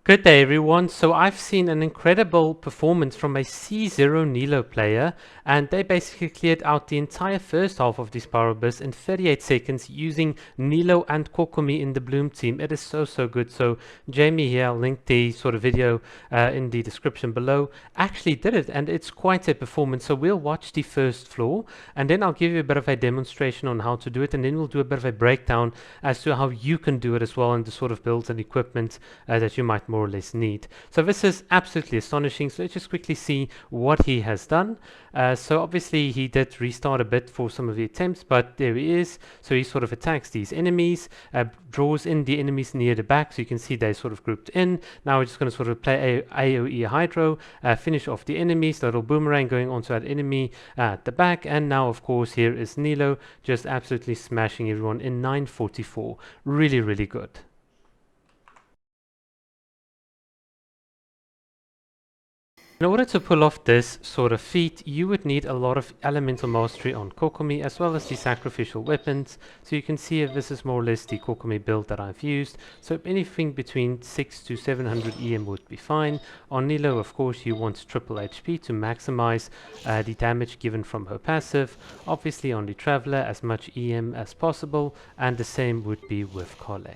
Good day everyone. So I've seen an incredible performance from a C0 Nilou player, and they basically cleared out the entire first half of this power burst in 38 seconds using Nilou and Kokomi in the Bloom team. It is so good. So Jamie here, I'll link the sort of video in the description below, actually did it, and it's quite a performance. So we'll watch the first floor and then I'll give you a bit of a demonstration on how to do it, and then we'll do a bit of a breakdown as to how you can do it as well, and the sort of builds and equipment that you might more or less need. So this is absolutely astonishing. So let's just quickly see what he has done. So obviously he did restart a bit for some of the attempts, but there he is. So he sort of attacks these enemies, draws in the enemies near the back, so you can see they're sort of grouped in. Now we're just going to sort of play AoE Hydro, finish off the enemies, little boomerang going onto that enemy at the back, and now of course here is Nilou just absolutely smashing everyone in 9:44. Really good. In order to pull off this sort of feat, you would need a lot of elemental mastery on Kokomi as well as the sacrificial weapons. So you can see if this is more or less the Kokomi build that I've used. So anything between 6 to 700 EM would be fine. On Nilou, of course, you want triple HP to maximize the damage given from her passive. Obviously on the Traveler, as much EM as possible, and the same would be with Kole.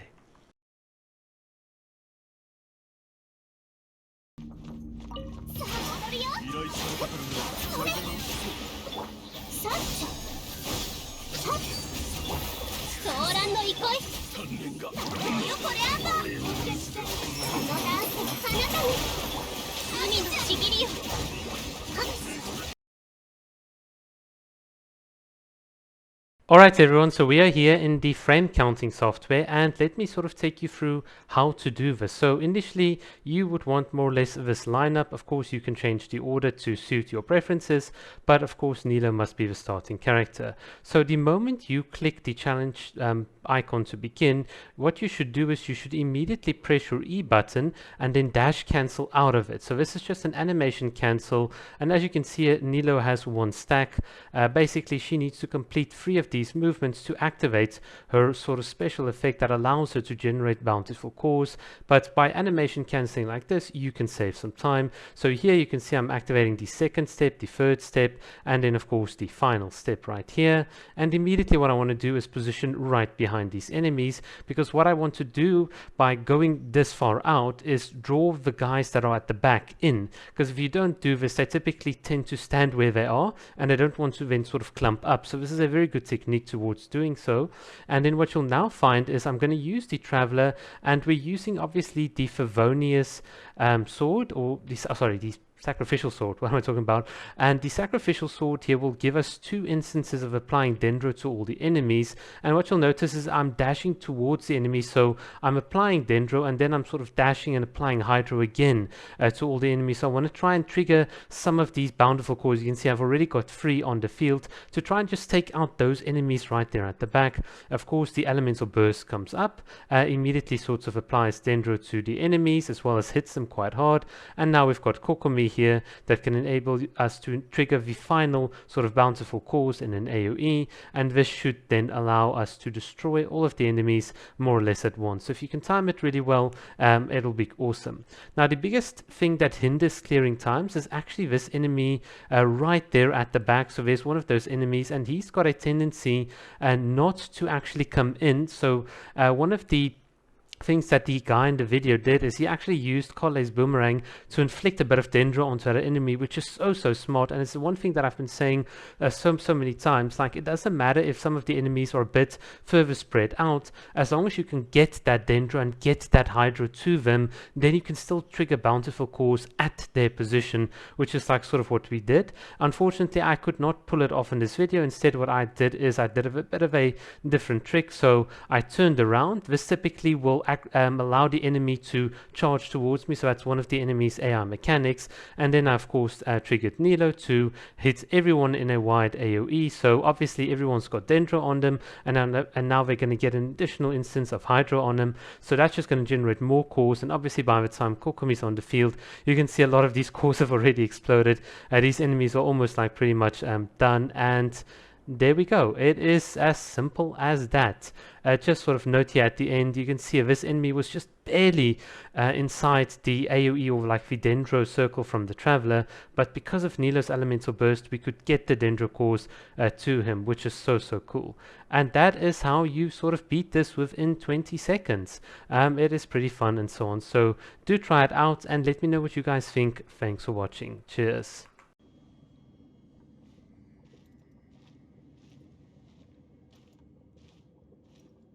Alright everyone, so we are here in the frame counting software, and let me sort of take you through how to do this. So initially you would want more or less this lineup. Of course you can change the order to suit your preferences, but of course Nilou must be the starting character. So the moment you click the challenge icon to begin, what you should do is you should immediately press your E button and then dash cancel out of it. So this is just an animation cancel, and as you can see Nilou has one stack. Basically she needs to complete 3 of these movements to activate her sort of special effect that allows her to generate bountiful cores. But by animation cancelling like this, you can save some time. So here you can see I'm activating the second step, the third step, and then of course the final step right here. And immediately what I want to do is position right behind these enemies, because what I want to do by going this far out is draw the guys that are at the back in, because if you don't do this, they typically tend to stand where they are and they don't want to then sort of clump up. So this is a very good technique towards doing so. And then what you'll now find is I'm going to use the Traveler, and we're using obviously the Favonius sword, or the sacrificial sword. What am I talking about? And the sacrificial sword here will give us 2 instances of applying Dendro to all the enemies. And what you'll notice is I'm dashing towards the enemy, so I'm applying Dendro and then I'm sort of dashing and applying Hydro again to all the enemies. So I want to try and trigger some of these bountiful cores. You can see I've already got 3 on the field to try and just take out those enemies right there at the back. Of course the elemental burst comes up, immediately sorts of applies Dendro to the enemies as well as hits them quite hard. And now we've got Kokomi here that can enable us to trigger the final sort of bountiful cores in an AoE, and this should then allow us to destroy all of the enemies more or less at once. So if you can time it really well, it'll be awesome. Now the biggest thing that hinders clearing times is actually this enemy right there at the back. So there's one of those enemies and he's got a tendency not to actually come in. So one of the things that the guy in the video did is he actually used Kole's boomerang to inflict a bit of Dendro onto that enemy, which is so smart. And it's the one thing that I've been saying so many times, like it doesn't matter if some of the enemies are a bit further spread out, as long as you can get that Dendro and get that Hydro to them, then you can still trigger bountiful cores at their position, which is like sort of what we did. Unfortunately I could not pull it off in this video. Instead what I did is I did a bit of a different trick. So I turned around. This typically will allow the enemy to charge towards me, so that's one of the enemy's AI mechanics. And then I of course triggered Nilou to hit everyone in a wide AoE. So obviously everyone's got Dendro on them, and now they're going to get an additional instance of Hydro on them, so that's just going to generate more cores. And obviously by the time Kokomi's on the field, you can see a lot of these cores have already exploded. These enemies are almost like pretty much done, and There we go. It is as simple as that. Just sort of note here at the end, you can see this enemy was just barely inside the AoE or like the Dendro circle from the Traveler, but because of Nilou's Elemental Burst, we could get the Dendro cores to him, which is so cool. And that is how you sort of beat this within 20 seconds. It is pretty fun and so on. So do try it out and let me know what you guys think. Thanks for watching. Cheers.